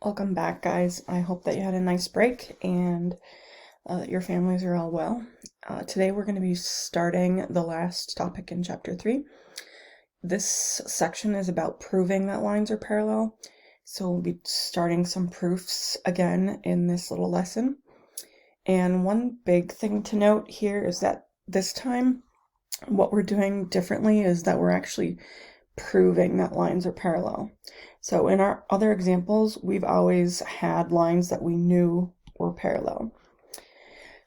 Welcome back, guys. I hope that you had a nice break and that your families are all well. Today we're going to be starting the last topic in Chapter 3. This section is about proving that lines are parallel. So we'll be starting some proofs again in this little lesson. And one big thing to note here is that this time what we're doing differently is that we're actually proving that lines are parallel. So in our other examples, we've always had lines that we knew were parallel.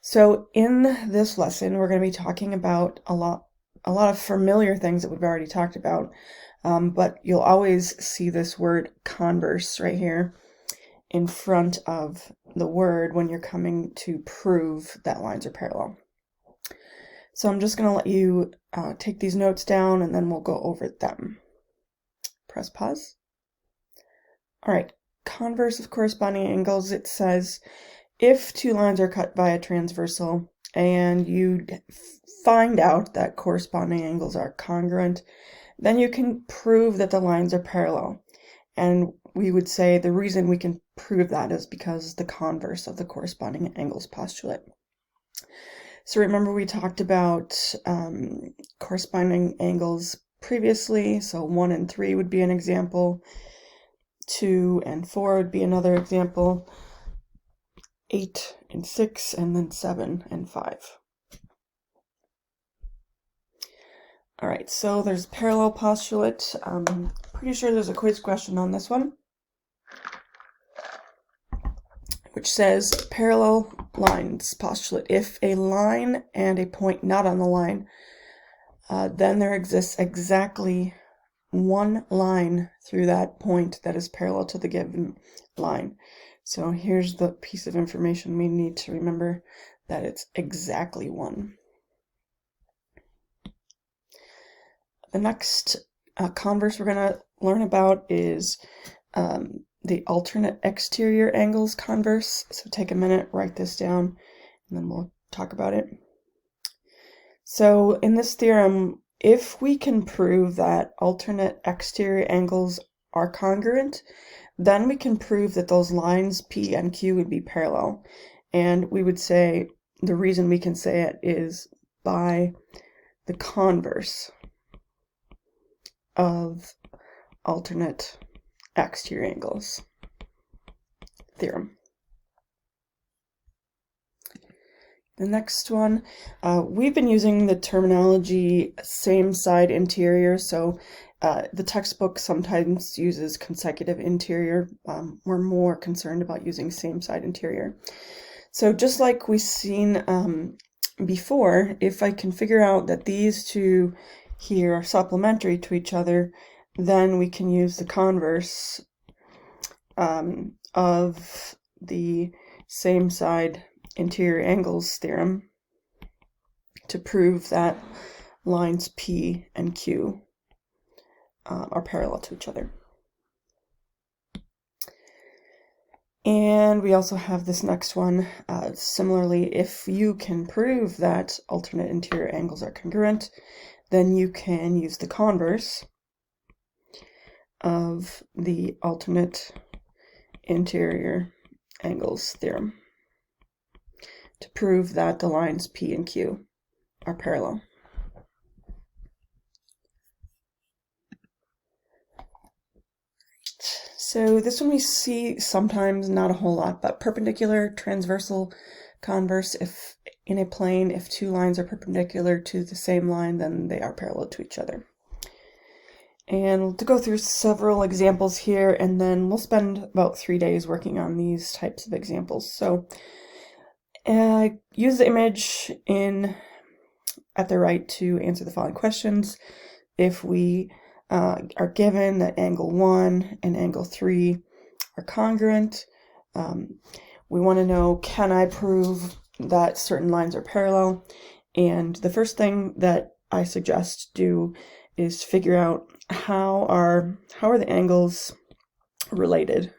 So in this lesson, we're going to be talking about a lot of familiar things that we've already talked about, but you'll always see this word converse right here in front of the word when you're coming to prove that lines are parallel. So I'm just going to let you take these notes down and then we'll go over them. Press pause. All right, converse of corresponding angles, it says if two lines are cut by a transversal and you find out that corresponding angles are congruent, then you can prove that the lines are parallel. And we would say the reason we can prove that is because the converse of the corresponding angles postulate. So remember we talked about corresponding angles previously, so 1 and 3 would be an example, 2 and 4 would be another example, 8 and 6, and then 7 and 5. All right, so there's parallel postulate. I'm pretty sure there's a quiz question on this one, which says parallel lines postulate. If a line and a point not on the line, then there exists exactly one line through that point that is parallel to the given line. So here's the piece of information we need to remember, that it's exactly one. The next converse we're going to learn about is the alternate exterior angles converse. So take a minute, write this down, and then we'll talk about it. So in this theorem, if we can prove that alternate exterior angles are congruent, then we can prove that those lines P and Q would be parallel. And we would say the reason we can say it is by the converse of alternate exterior angles theorem. The next one, we've been using the terminology same side interior, so the textbook sometimes uses consecutive interior. We're more concerned about using same side interior. So just like we've seen before, if I can figure out that these two here are supplementary to each other, then we can use the converse of the same side interior angles theorem to prove that lines P and Q are parallel to each other. And we also have this next one. Similarly, if you can prove that alternate interior angles are congruent, then you can use the converse of the alternate interior angles theorem to prove that the lines P and Q are parallel. So this one we see sometimes, not a whole lot, but perpendicular, transversal, converse. If in a plane, if two lines are perpendicular to the same line, then they are parallel to each other. And to go through several examples here, and then we'll spend about 3 days working on these types of examples. So use the image at the right to answer the following questions. If we are given that angle 1 and angle 3 are congruent, we want to know, can I prove that certain lines are parallel? And the first thing that I suggest do is figure out how are the angles related.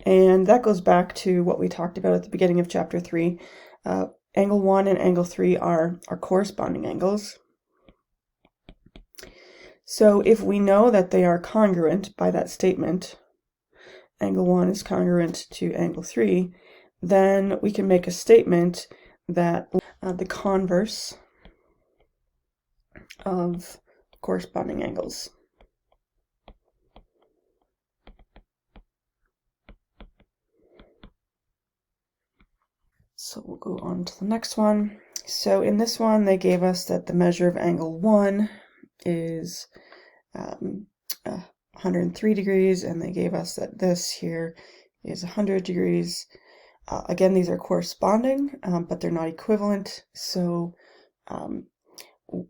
And that goes back to what we talked about at the beginning of chapter 3. Angle 1 and angle 3 are corresponding angles. So if we know that they are congruent by that statement, angle 1 is congruent to angle 3, then we can make a statement that the converse of corresponding angles. So we'll go on to the next one. So in this one, they gave us that the measure of angle 1 is 103 degrees, and they gave us that this here is 100 degrees. Again, these are corresponding, but they're not equivalent, so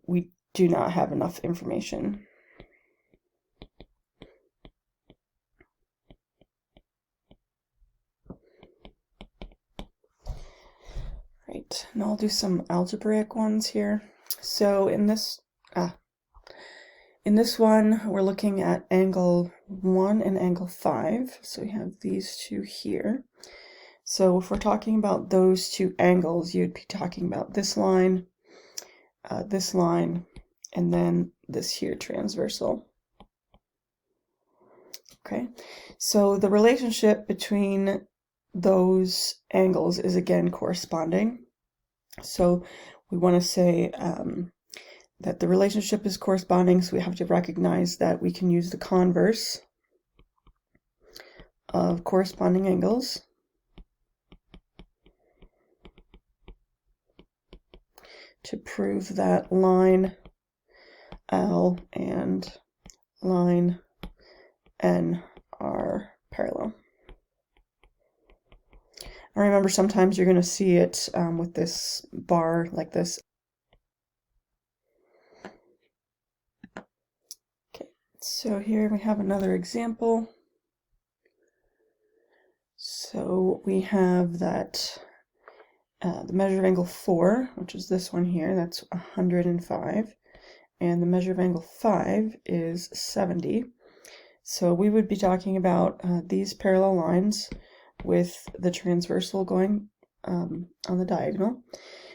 we do not have enough information. Right, now I'll do some algebraic ones here. So in this one, we're looking at angle 1 and angle 5. So we have these two here. So if we're talking about those two angles, you'd be talking about this line, and then this here transversal. Okay, so the relationship between those angles is again corresponding. So we want to say that the relationship is corresponding, so we have to recognize that we can use the converse of corresponding angles to prove that line L and line N are parallel. And remember, sometimes you're going to see it with this bar like this. Okay, so here we have another example. So we have that the measure of angle 4, which is this one here, that's 105, and the measure of angle 5 is 70. So we would be talking about these parallel lines with the transversal going on the diagonal.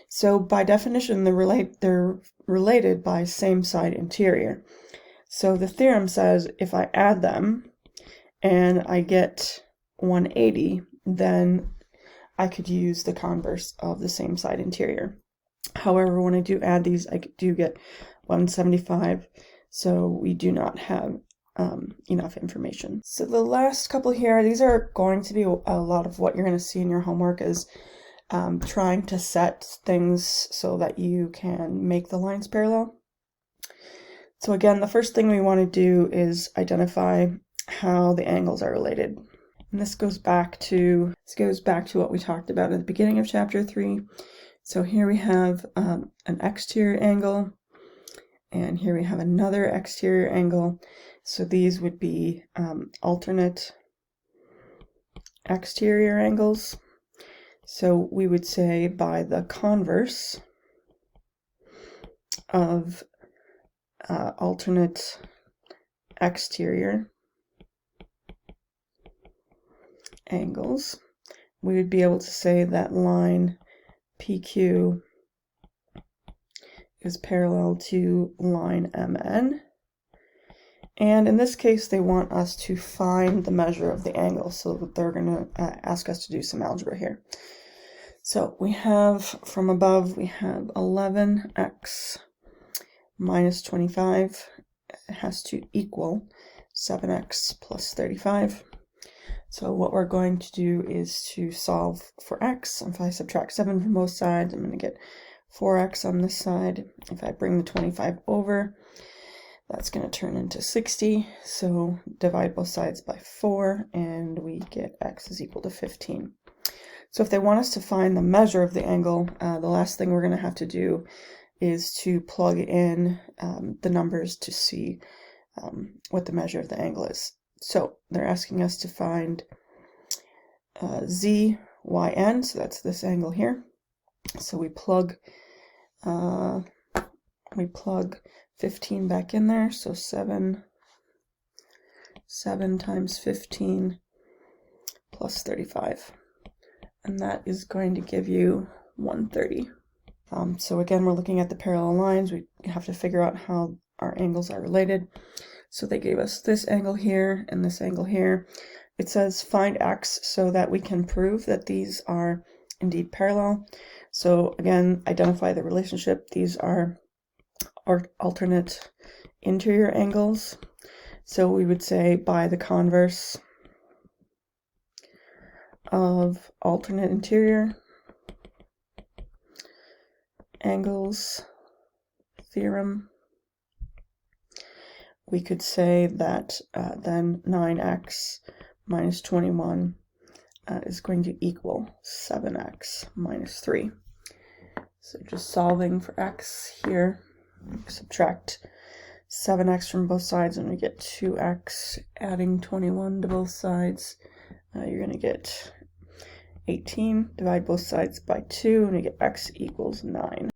So by definition, they're related by same side interior. So the theorem says if I add them and I get 180, then I could use the converse of the same side interior. However, when I do add these, I do get 175, so we do not have enough information. So the last couple here, these are going to be a lot of what you're going to see in your homework is trying to set things so that you can make the lines parallel. So again, the first thing we want to do is identify how the angles are related. And this goes back to what we talked about at the beginning of chapter 3. So here we have an exterior angle, and here we have another exterior angle. So these would be alternate exterior angles. So we would say by the converse of alternate exterior angles, we would be able to say that line PQ is parallel to line MN. And in this case, they want us to find the measure of the angle, so they're going to ask us to do some algebra here. So we have, from above, we have 11x minus 25. It has to equal 7x plus 35. So what we're going to do is to solve for x. If I subtract 7 from both sides, I'm going to get 4x on this side. If I bring the 25 over, that's going to turn into 60. So divide both sides by 4, and we get x is equal to 15. So if they want us to find the measure of the angle, the last thing we're going to have to do is to plug in the numbers to see what the measure of the angle is. So they're asking us to find z, y, n, so that's this angle here. So we plug 15 back in there, so 7 times 15 plus 35. And that is going to give you 130. So again, we're looking at the parallel lines. We have to figure out how our angles are related. So they gave us this angle here and this angle here. It says find x so that we can prove that these are indeed parallel. So again, identify the relationship. These are alternate interior angles. So we would say by the converse of alternate interior angles theorem, we could say that then 9x minus 21 is going to equal 7x minus 3. So just solving for x here, subtract 7x from both sides and we get 2x. Adding 21 to both sides, you're going to get 18. Divide both sides by 2 and we get x equals 9.